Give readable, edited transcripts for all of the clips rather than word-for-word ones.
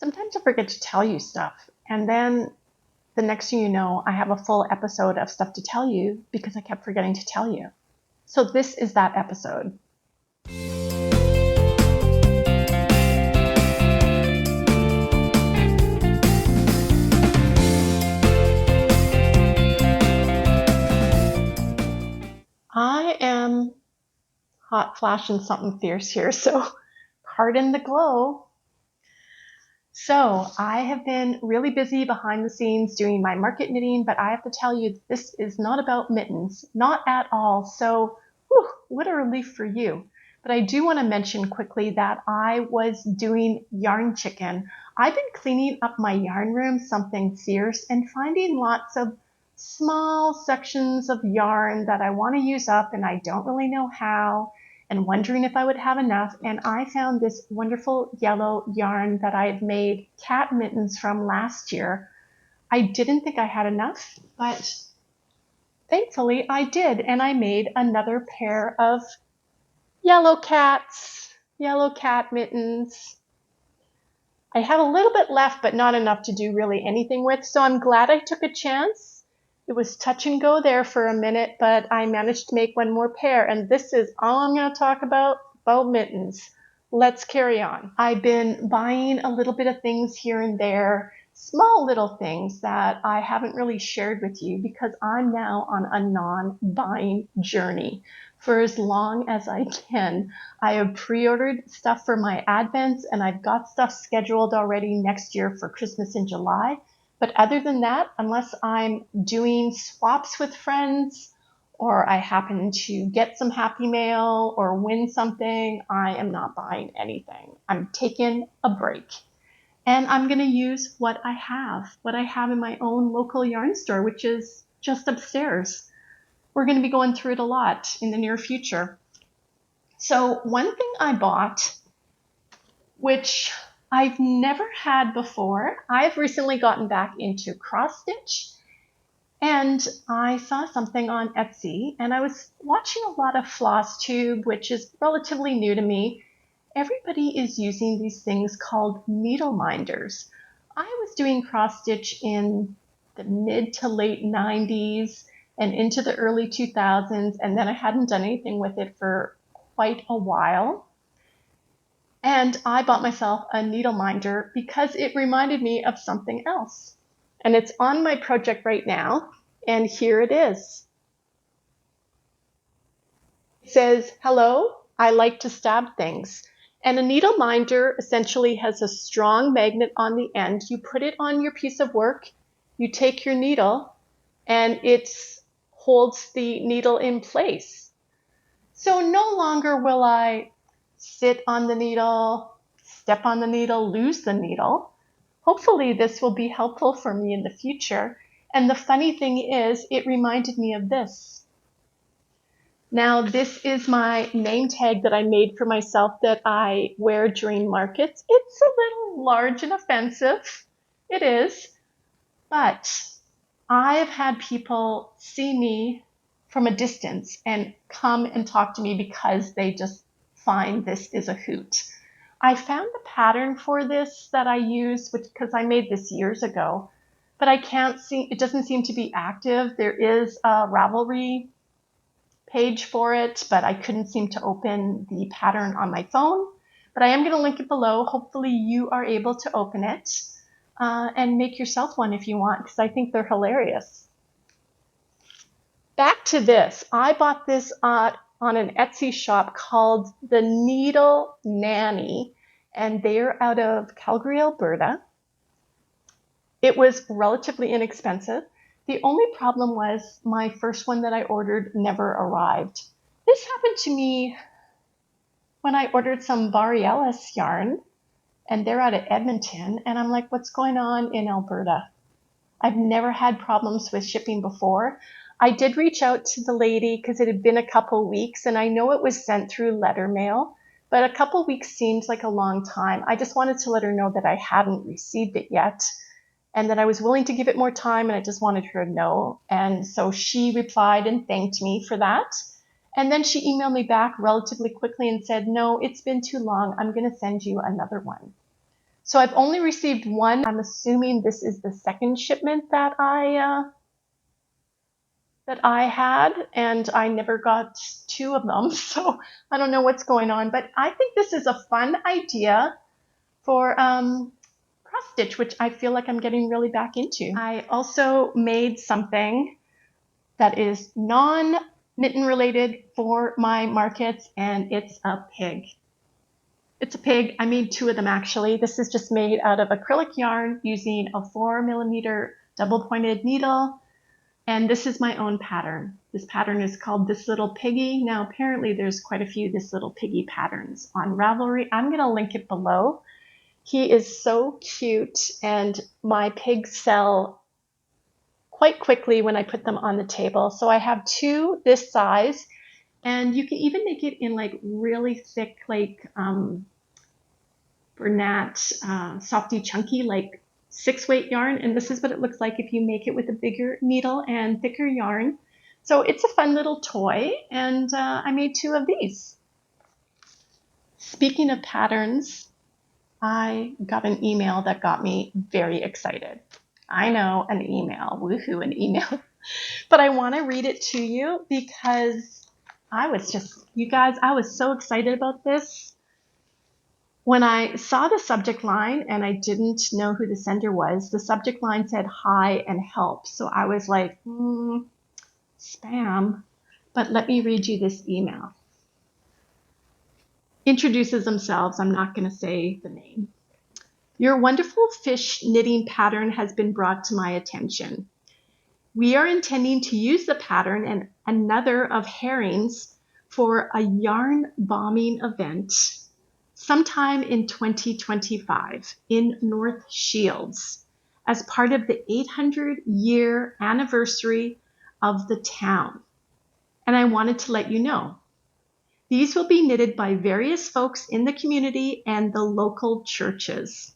Sometimes I forget to tell you stuff, and then the next thing you know, I have a full episode of stuff to tell you because I kept forgetting to tell you. So this is that episode. I am hot flashing something fierce here, so pardon the glow. So I have been really busy behind the scenes doing my market knitting, but I have to tell you, this is not about mittens, not at all. So what a relief for you. But I do want to mention quickly that I was doing yarn chicken. I've been cleaning up my yarn room, something fierce, and finding lots of small sections of yarn that I want to use up and I don't really know how, and wondering if I would have enough. And I found this wonderful yellow yarn that I had made Cat Mittens from last year. I didn't think I had enough, but thankfully I did, and I made another pair of yellow cat mittens. I have a little bit left, but not enough to do really anything with, so I'm glad I took a chance. It was touch and go there for a minute, but I managed to make one more pair, and this is all I'm going to talk about mittens. Let's carry on. I've been buying a little bit of things here and there, small little things that I haven't really shared with you because I'm now on a non-buying journey. For as long as I can, I have pre-ordered stuff for my advents, and I've got stuff scheduled already next year for Christmas in July. But other than that, unless I'm doing swaps with friends or I happen to get some happy mail or win something, I am not buying anything. I'm taking a break. And I'm going to use what I have in my own local yarn store, which is just upstairs. We're going to be going through it a lot in the near future. So one thing I bought, which I've never had before. I've recently gotten back into cross stitch, and I saw something on Etsy, and I was watching a lot of floss tube, which is relatively new to me. Everybody is using these things called needle minders. I was doing cross stitch in the mid to late 90s and into the early 2000s, and then I hadn't done anything with it for quite a while. And I bought myself a needle minder because it reminded me of something else. And it's on my project right now, and here it is. It says, "Hello, I like to stab things." And a needle minder essentially has a strong magnet on the end. You put it on your piece of work, you take your needle, and it holds the needle in place. So no longer will I sit on the needle, step on the needle, lose the needle. Hopefully this will be helpful for me in the future. And the funny thing is, it reminded me of this. Now, this is my name tag that I made for myself that I wear during markets. It's a little large and offensive. It is. But I've had people see me from a distance and come and talk to me because they just find this is a hoot. I found the pattern for this that I use, because I made this years ago, but I can't see, it doesn't seem to be active. There is a Ravelry page for it, but I couldn't seem to open the pattern on my phone. But I am going to link it below. Hopefully you are able to open it and make yourself one if you want, because I think they're hilarious. Back to this. I bought this on an Etsy shop called The Needle Nanny, and they're out of Calgary, Alberta. It was relatively inexpensive. The only problem was my first one that I ordered never arrived. This happened to me when I ordered some Varielis yarn, and they're out of Edmonton, and I'm like, what's going on in Alberta? I've never had problems with shipping before. I did reach out to the lady because it had been a couple weeks, and I know it was sent through letter mail, but a couple weeks seems like a long time. I just wanted to let her know that I hadn't received it yet and that I was willing to give it more time, and I just wanted her to know. And so she replied and thanked me for that. And then she emailed me back relatively quickly and said, no, it's been too long. I'm going to send you another one. So I've only received one. I'm assuming this is the second shipment that I had, and I never got two of them. So I don't know what's going on, but I think this is a fun idea for cross stitch, which I feel like I'm getting really back into. I also made something that is non-mitten related for my markets, and it's a pig. It's a pig. I made two of them actually. This is just made out of acrylic yarn using a 4mm double pointed needle. And this is my own pattern. This pattern is called This Little Piggy. Now apparently there's quite a few This Little Piggy patterns on Ravelry. I'm gonna link it below. He is so cute, and my pigs sell quite quickly when I put them on the table. So I have two this size, and you can even make it in like really thick, like Bernat, softy chunky, like 6-weight yarn. And this is what it looks like if you make it with a bigger needle and thicker yarn. So it's a fun little toy, and I made two of these. Speaking of patterns, I got an email that got me very excited. I know, an email, woohoo, an email. But I want to read it to you because you guys, I was so excited about this. When I saw the subject line and I didn't know who the sender was, the subject line said hi and help. So I was like, spam. But let me read you this email. Introduces themselves. I'm not going to say the name. Your wonderful fish knitting pattern has been brought to my attention. We are intending to use the pattern and another of herrings for a yarn bombing event sometime in 2025 in North Shields as part of the 800-year anniversary of the town. And I wanted to let you know. These will be knitted by various folks in the community and the local churches.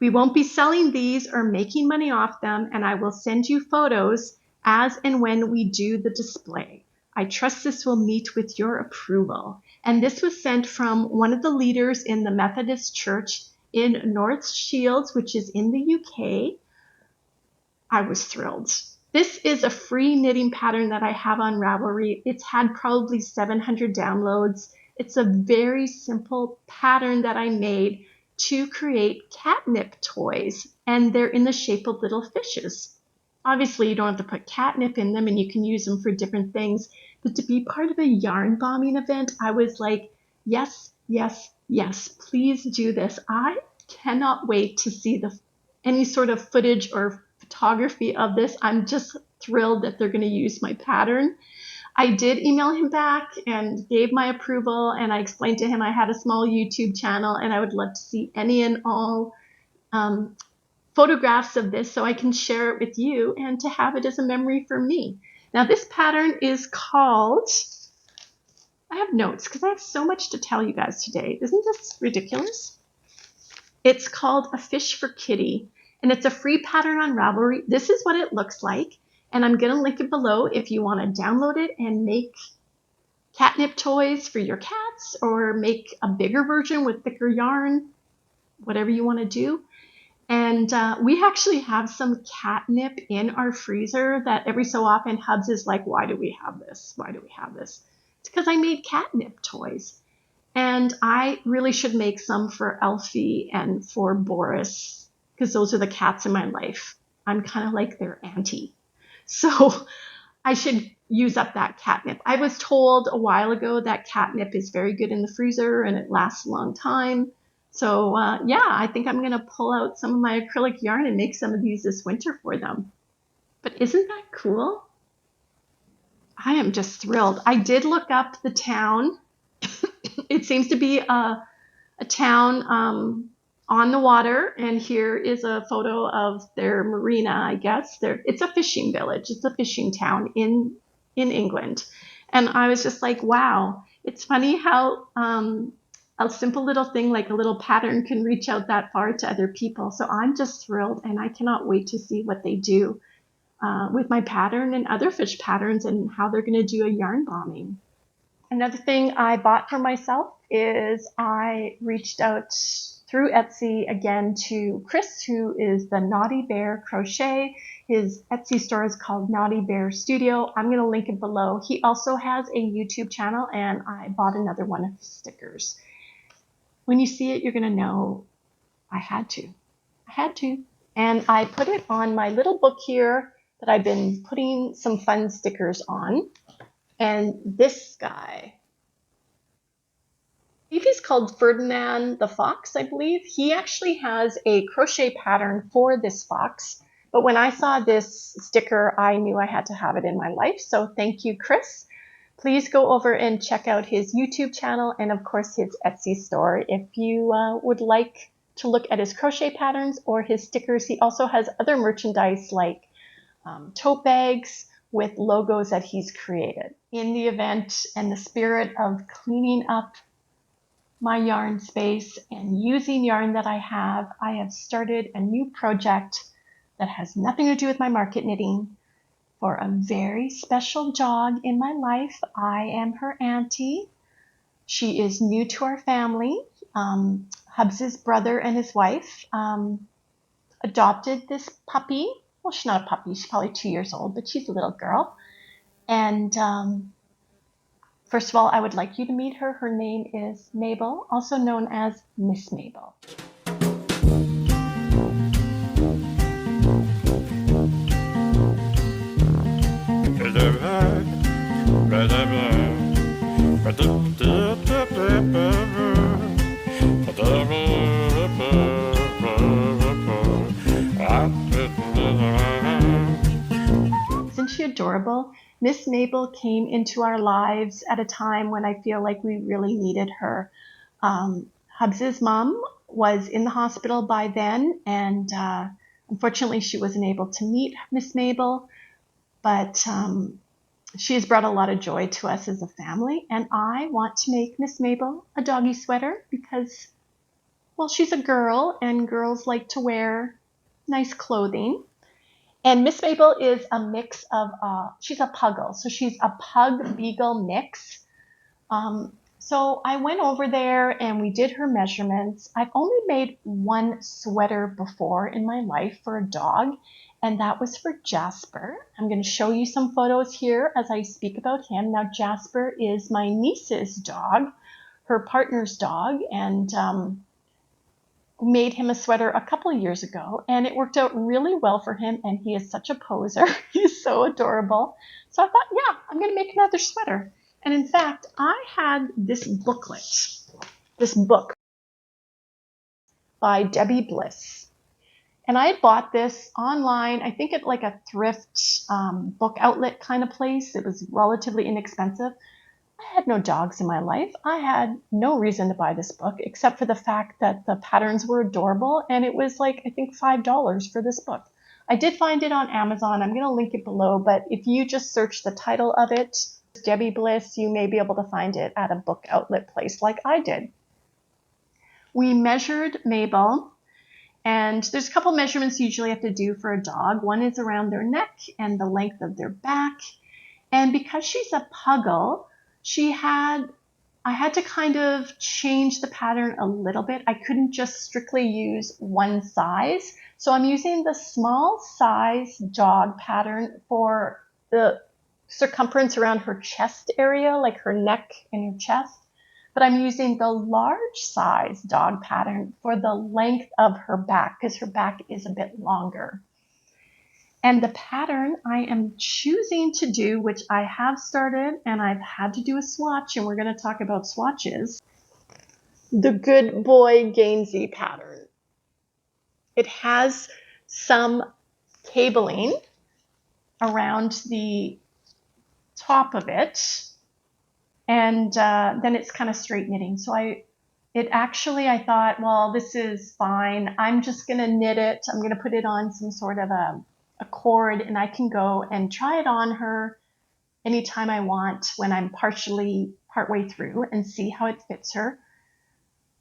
We won't be selling these or making money off them, and I will send you photos as and when we do the display. I trust this will meet with your approval. And this was sent from one of the leaders in the Methodist Church in North Shields, which is in the UK. I was thrilled. This is a free knitting pattern that I have on Ravelry. It's had probably 700 downloads. It's a very simple pattern that I made to create catnip toys, and they're in the shape of little fishes. Obviously, you don't have to put catnip in them, and you can use them for different things, but to be part of a yarn bombing event, I was like, yes, yes, yes, please do this. I cannot wait to see any sort of footage or photography of this. I'm just thrilled that they're going to use my pattern. I did email him back and gave my approval, and I explained to him I had a small YouTube channel and I would love to see any and all photographs of this so I can share it with you and to have it as a memory for me. Now this pattern is called, I have notes because I have so much to tell you guys today. Isn't this ridiculous? It's called A Fish for Kitty, and it's a free pattern on Ravelry. This is what it looks like. And I'm going to link it below if you want to download it and make catnip toys for your cats, or make a bigger version with thicker yarn, whatever you want to do. And we actually have some catnip in our freezer that every so often Hubs is like, why do we have this? Why do we have this? It's because I made catnip toys. And I really should make some for Elfie and for Boris, because those are the cats in my life. I'm kind of like their auntie. So I should use up that catnip. I was told a while ago that catnip is very good in the freezer and it lasts a long time. So yeah, I think I'm going to pull out some of my acrylic yarn and make some of these this winter for them. But isn't that cool? I am just thrilled. I did look up the town. It seems to be a town on the water, and here is a photo of their marina, I guess. It's a fishing village. It's a fishing town in England. And I was just like, wow. It's funny how a simple little thing like a little pattern can reach out that far to other people. So I'm just thrilled, and I cannot wait to see what they do with my pattern and other fish patterns and how they're going to do a yarn bombing. Another thing I bought for myself is I reached out through Etsy again to Chris, who is the Naughty Bear Crochet. His Etsy store is called Naughty Bear Studio. I'm going to link it below. He also has a YouTube channel, and I bought another one of his stickers. When you see it, you're going to know I had to. I had to. And I put it on my little book here that I've been putting some fun stickers on. And this guy, he's called Ferdinand the Fox, I believe. He actually has a crochet pattern for this fox. But when I saw this sticker, I knew I had to have it in my life. So thank you, Chris. Please go over and check out his YouTube channel and, of course, his Etsy store if you would like to look at his crochet patterns or his stickers. He also has other merchandise like tote bags with logos that he's created. In the event and the spirit of cleaning up my yarn space and using yarn that I have started a new project that has nothing to do with my market knitting for a very special dog in my life. I am her auntie. She is new to our family. Hubs's brother and his wife adopted this puppy. Well, she's not a puppy. She's probably 2 years old, but she's a little girl. And first of all, I would like you to meet her. Her name is Mabel, also known as Miss Mabel. Isn't she adorable? Miss Mabel came into our lives at a time when I feel like we really needed her. Hubs's mom was in the hospital by then, and unfortunately she wasn't able to meet Miss Mabel, but she has brought a lot of joy to us as a family, and I want to make Miss Mabel a doggy sweater because, well, she's a girl, and girls like to wear nice clothing. And Miss Mabel is a mix of, she's a puggle, so she's a pug-beagle mix. So I went over there and we did her measurements. I've only made one sweater before in my life for a dog, and that was for Jasper. I'm going to show you some photos here as I speak about him. Now, Jasper is my niece's dog, her partner's dog, and made him a sweater a couple years ago, and it worked out really well for him, and he is such a poser. He's so adorable. So I thought, yeah, I'm going to make another sweater. And in fact, I had this booklet, this book by Debbie Bliss. And I had bought this online, I think at like a thrift book outlet kind of place. It was relatively inexpensive. I had no dogs in my life. I had no reason to buy this book except for the fact that the patterns were adorable, and it was like, I think, $5 for this book. I did find it on Amazon. I'm going to link it below, but if you just search the title of it, Debbie Bliss, you may be able to find it at a book outlet place like I did. We measured Mabel, and there's a couple measurements you usually have to do for a dog. One is around their neck and the length of their back. And because she's a puggle, I had to kind of change the pattern a little bit. I couldn't just strictly use one size. So I'm using the small size dog pattern for the circumference around her chest area, like her neck and her chest. But I'm using the large size dog pattern for the length of her back because her back is a bit longer. And the pattern I am choosing to do, which I have started and I've had to do a swatch, and we're going to talk about swatches, the Good Boy Gainsey pattern. It has some cabling around the top of it, and then it's kind of straight knitting. So I thought, well, this is fine. I'm just going to knit it. I'm going to put it on some sort of a cord, and I can go and try it on her anytime I want when I'm partway through and see how it fits her.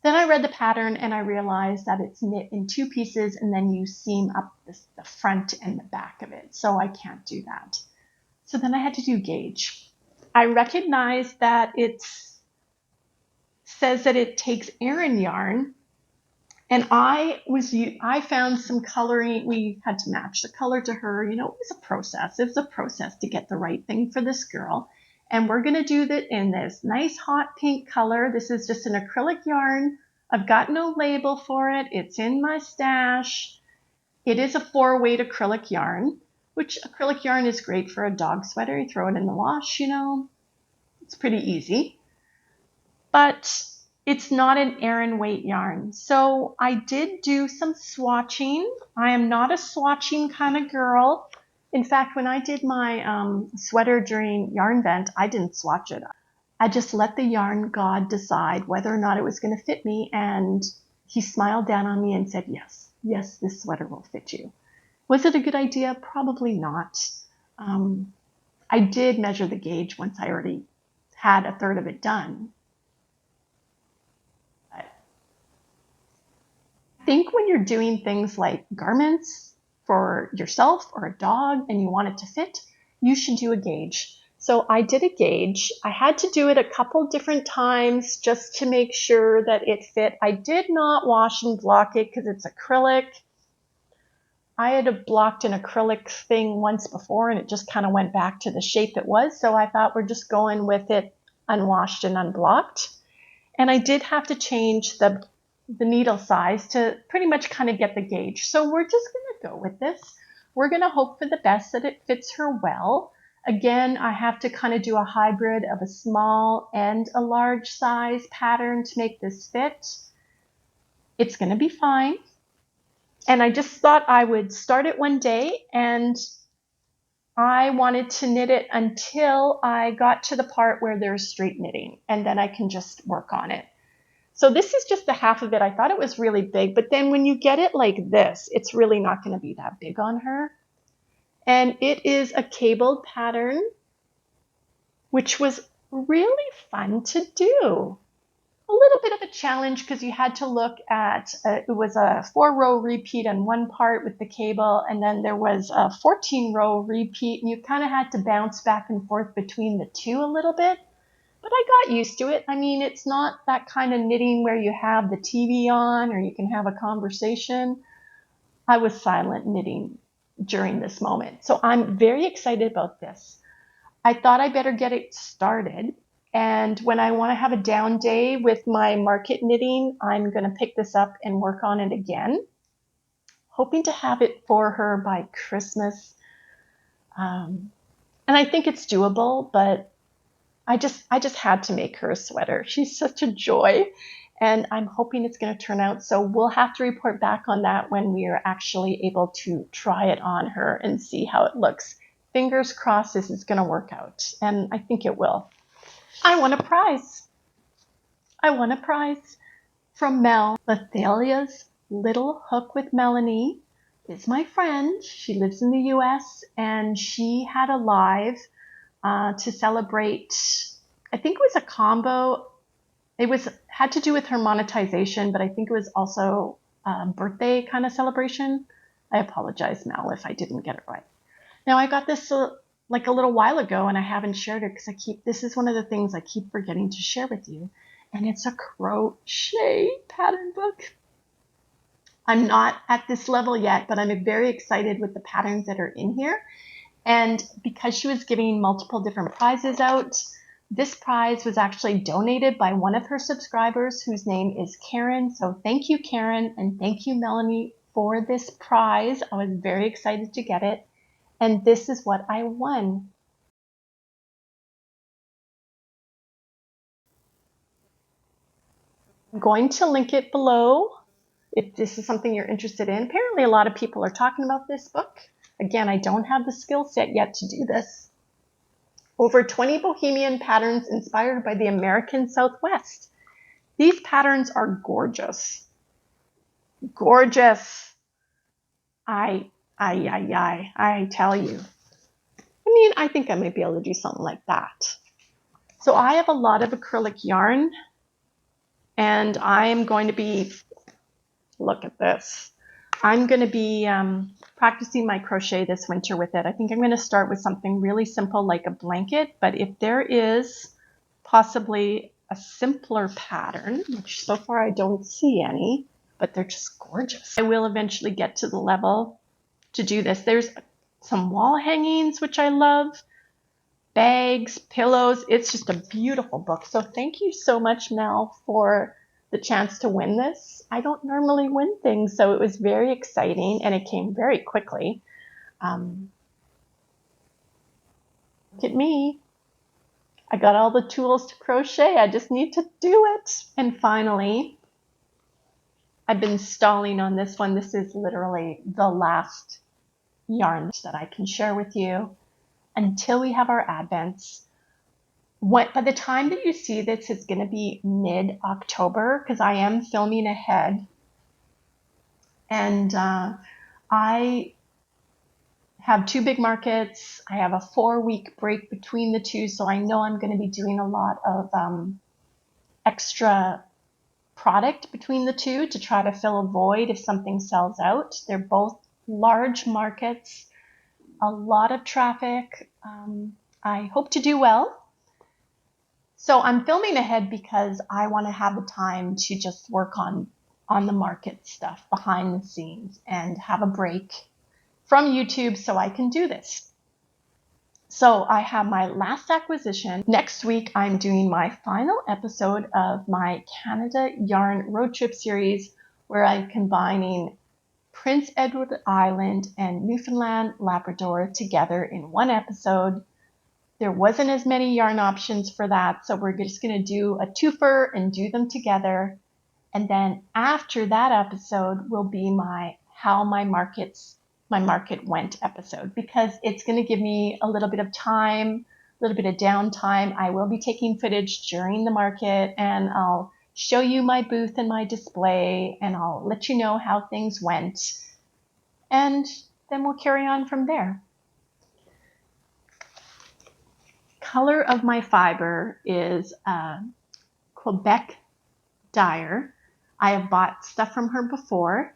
Then I read the pattern and I realized that it's knit in two pieces, and then you seam up the front and the back of it. So I can't do that. So then I had to do gauge. I recognized that it says that it takes Aran yarn And I found some coloring. We had to match the color to her. You know, it was a process. It was a process to get the right thing for this girl. And we're going to do that in this nice hot pink color. This is just an acrylic yarn. I've got no label for it. It's in my stash. It is a 4-weight acrylic yarn, which acrylic yarn is great for a dog sweater. You throw it in the wash, you know. It's pretty easy. But it's not an Aran weight yarn. So I did do some swatching. I am not a swatching kind of girl. In fact, when I did my sweater during Yarn Vent, I didn't swatch it. I just let the yarn god decide whether or not it was going to fit me, and he smiled down on me and said, yes, yes, this sweater will fit you. Was it a good idea? Probably not. I did measure the gauge once I already had a third of it done. I think when you're doing things like garments for yourself or a dog and you want it to fit, you should do a gauge. So I did a gauge. I had to do it a couple different times just to make sure that it fit. I did not wash and block it because it's acrylic. I had blocked an acrylic thing once before and it just kind of went back to the shape it was. So I thought we're just going with it unwashed and unblocked. And I did have to change the needle size to pretty much kind of get the gauge. So we're just going to go with this. We're going to hope for the best that it fits her well. Again, I have to kind of do a hybrid of a small and a large size pattern to make this fit. It's going to be fine. And I just thought I would start it one day, and I wanted to knit it until I got to the part where there's straight knitting, and then I can just work on it. So this is just the half of it. I thought it was really big, but then when you get it like this, it's really not going to be that big on her. And it is a cabled pattern, which was really fun to do. A little bit of a challenge because you had to look at, it was a 4-row repeat on one part with the cable, and then there was a 14-row repeat, and you kind of had to bounce back and forth between the two a little bit. But I got used to it. I mean, it's not that kind of knitting where you have the TV on or you can have a conversation. I was silent knitting during this moment. So I'm very excited about this. I thought I better get it started. And when I want to have a down day with my market knitting, I'm going to pick this up and work on it again, hoping to have it for her by Christmas. And I think it's doable, but I just had to make her a sweater. She's such a joy, and I'm hoping it's going to turn out. So we'll have to report back on that when we are actually able to try it on her and see how it looks. Fingers crossed this is going to work out, and I think it will. I won a prize. I won a prize from Mel. Lethalia's Little Hook with Melanie is my friend. She lives in the US, and she had a live to celebrate, I think it was a combo. It had to do with her monetization, but I think it was also a birthday kind of celebration. I apologize, Mel, if I didn't get it right. Now, I got this like a little while ago, and I haven't shared it because this is one of the things I keep forgetting to share with you, and it's a crochet pattern book. I'm not at this level yet, but I'm very excited with the patterns that are in here. And because she was giving multiple different prizes out, this prize was actually donated by one of her subscribers whose name is Karen. So thank you, Karen, and thank you, Melanie, for this prize. I was very excited to get it. And this is what I won. I'm going to link it below if this is something you're interested in. Apparently, a lot of people are talking about this book. Again, I don't have the skill set yet to do this. Over 20 Bohemian patterns inspired by the American Southwest. These patterns are gorgeous. Gorgeous. I tell you. I mean, I think I might be able to do something like that. So I have a lot of acrylic yarn, and I'm going to be, look at this. I'm going to be practicing my crochet this winter with it. I think I'm going to start with something really simple like a blanket, but if there is possibly a simpler pattern, which so far I don't see any, but they're just gorgeous. I will eventually get to the level to do this. There's some wall hangings, which I love, bags, pillows. It's just a beautiful book. So thank you so much, Mel, for the chance to win this. I don't normally win things, so it was very exciting, and it came very quickly. Look at me. I got all the tools to crochet. I just need to do it. And finally, I've been stalling on this one. This is literally the last yarn that I can share with you until we have our advents. By the time that you see this, it's going to be mid-October because I am filming ahead. And I have 2 big markets. I have a 4-week break between the 2, so I know I'm going to be doing a lot of extra product between the 2 to try to fill a void if something sells out. They're both large markets, a lot of traffic. I hope to do well. So I'm filming ahead because I want to have the time to just work on the market stuff behind the scenes and have a break from YouTube so I can do this. So I have my last acquisition. Next week, I'm doing my final episode of my Canada Yarn Road Trip series where I'm combining Prince Edward Island and Newfoundland Labrador together in one episode. There wasn't as many yarn options for that, so we're just going to do a twofer and do them together. And then after that episode will be my how my market went episode, because it's going to give me a little bit of time, a little bit of downtime. I will be taking footage during the market, and I'll show you my booth and my display, and I'll let you know how things went. And then we'll carry on from there. Color of my fiber is Quebec dyer. I have bought stuff from her before.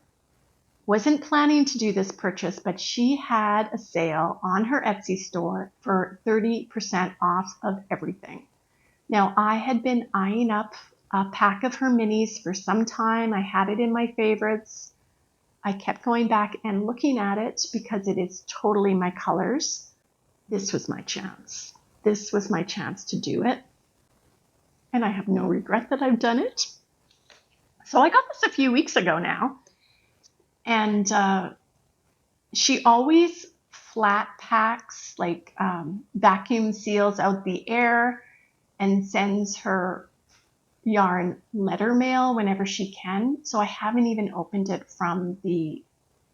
Wasn't planning to do this purchase, but she had a sale on her Etsy store for 30% off of everything. Now, I had been eyeing up a pack of her minis for some time. I had it in my favorites. I kept going back and looking at it because it is totally my colors. This was my chance. This was my chance to do it. And I have no regret that I've done it. So I got this a few weeks ago now. And she always flat packs, like vacuum seals out the air and sends her yarn letter mail whenever she can. So I haven't even opened it from the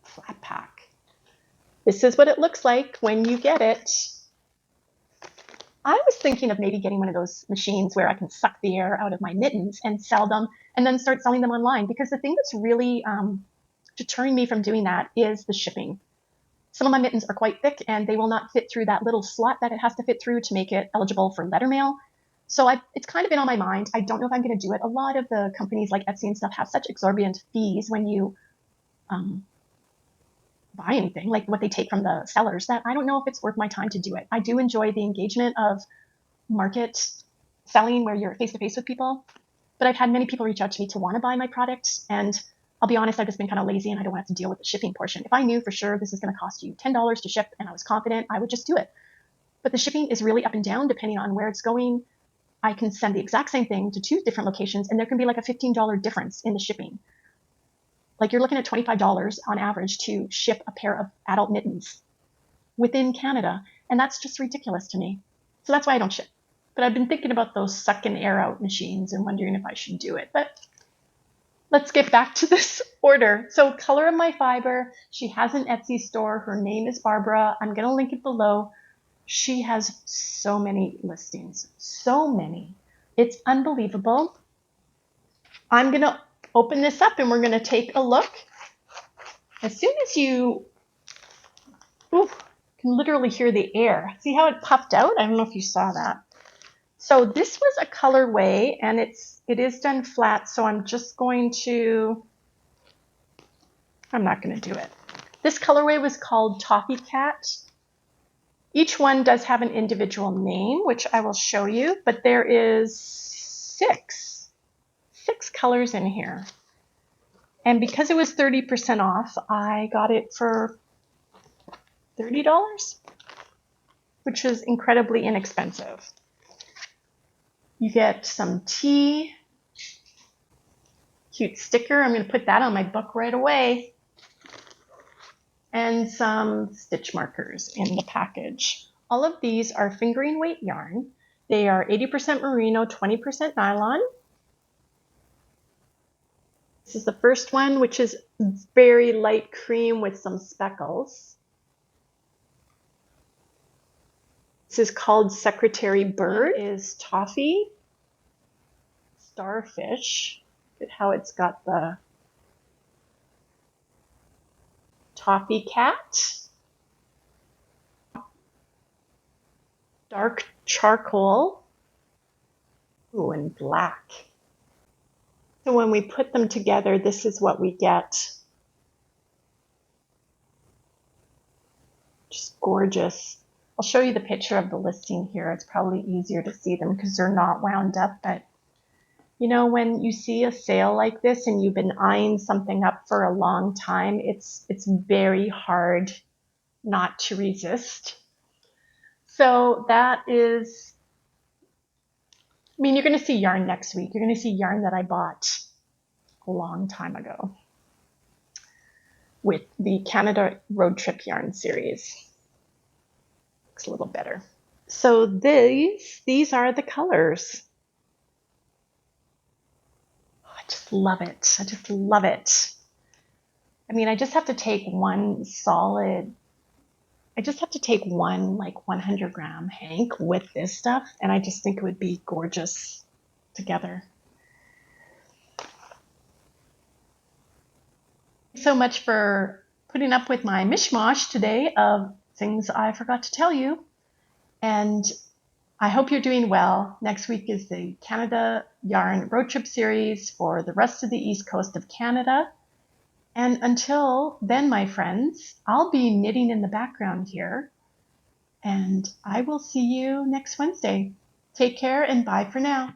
flat pack. This is what it looks like when you get it. I was thinking of maybe getting one of those machines where I can suck the air out of my mittens and sell them and then start selling them online, because the thing that's really deterring me from doing that is the shipping. Some of my mittens are quite thick and they will not fit through that little slot that it has to fit through to make it eligible for letter mail. So it's kind of been on my mind. I don't know if I'm going to do it. A lot of the companies like Etsy and stuff have such exorbitant fees when you buy anything, like what they take from the sellers, that I don't know if it's worth my time to do it. I do enjoy the engagement of market selling where you're face to face with people, but I've had many people reach out to me to want to buy my products, and I'll be honest, I've just been kind of lazy and I don't want to have to deal with the shipping portion. If I knew for sure this is going to cost you $10 to ship and I was confident, I would just do it. But the shipping is really up and down depending on where it's going. I can send the exact same thing to 2 different locations and there can be like a $15 difference in the shipping. Like you're looking at $25 on average to ship a pair of adult mittens within Canada. And that's just ridiculous to me. So that's why I don't ship. But I've been thinking about those sucking air out machines and wondering if I should do it. But let's get back to this order. So color of my fiber, she has an Etsy store. Her name is Barbara. I'm going to link it below. She has so many listings, so many. It's unbelievable. I'm going to open this up and we're going to take a look. As soon as you can literally hear the air. See how it puffed out? I don't know if you saw that. So this was a colorway and it is done flat. So I'm just going to, I'm not going to do it. This colorway was called Toffee Cat. Each one does have an individual name, which I will show you, but there is six colors in here. And because it was 30% off, I got it for $30, which was incredibly inexpensive. You get some tea, cute sticker. I'm going to put that on my book right away. And some stitch markers in the package. All of these are fingering weight yarn. They are 80% merino, 20% nylon. This is the first one, which is very light cream with some speckles. This is called Secretary Bird. It is toffee, starfish. Look at how it's got the toffee cat. Dark charcoal. Ooh, and black. So when we put them together, this is what we get. Just gorgeous. I'll show you the picture of the listing here. It's probably easier to see them because they're not wound up. But you know, when you see a sale like this and you've been eyeing something up for a long time, it's very hard not to resist. So that is, I mean, you're going to see yarn next week. You're going to see yarn that I bought a long time ago with the Canada Road Trip Yarn series. Looks a little better. So these are the colors. Oh, I just love it. I just love it. I mean, I just have to take one like 100 gram hank with this stuff, and I just think it would be gorgeous together. Thanks so much for putting up with my mishmash today of things I forgot to tell you. And I hope you're doing well. Next week is the Canada Yarn Road Trip series for the rest of the east coast of Canada. And until then, my friends, I'll be knitting in the background here. And I will see you next Wednesday. Take care and bye for now.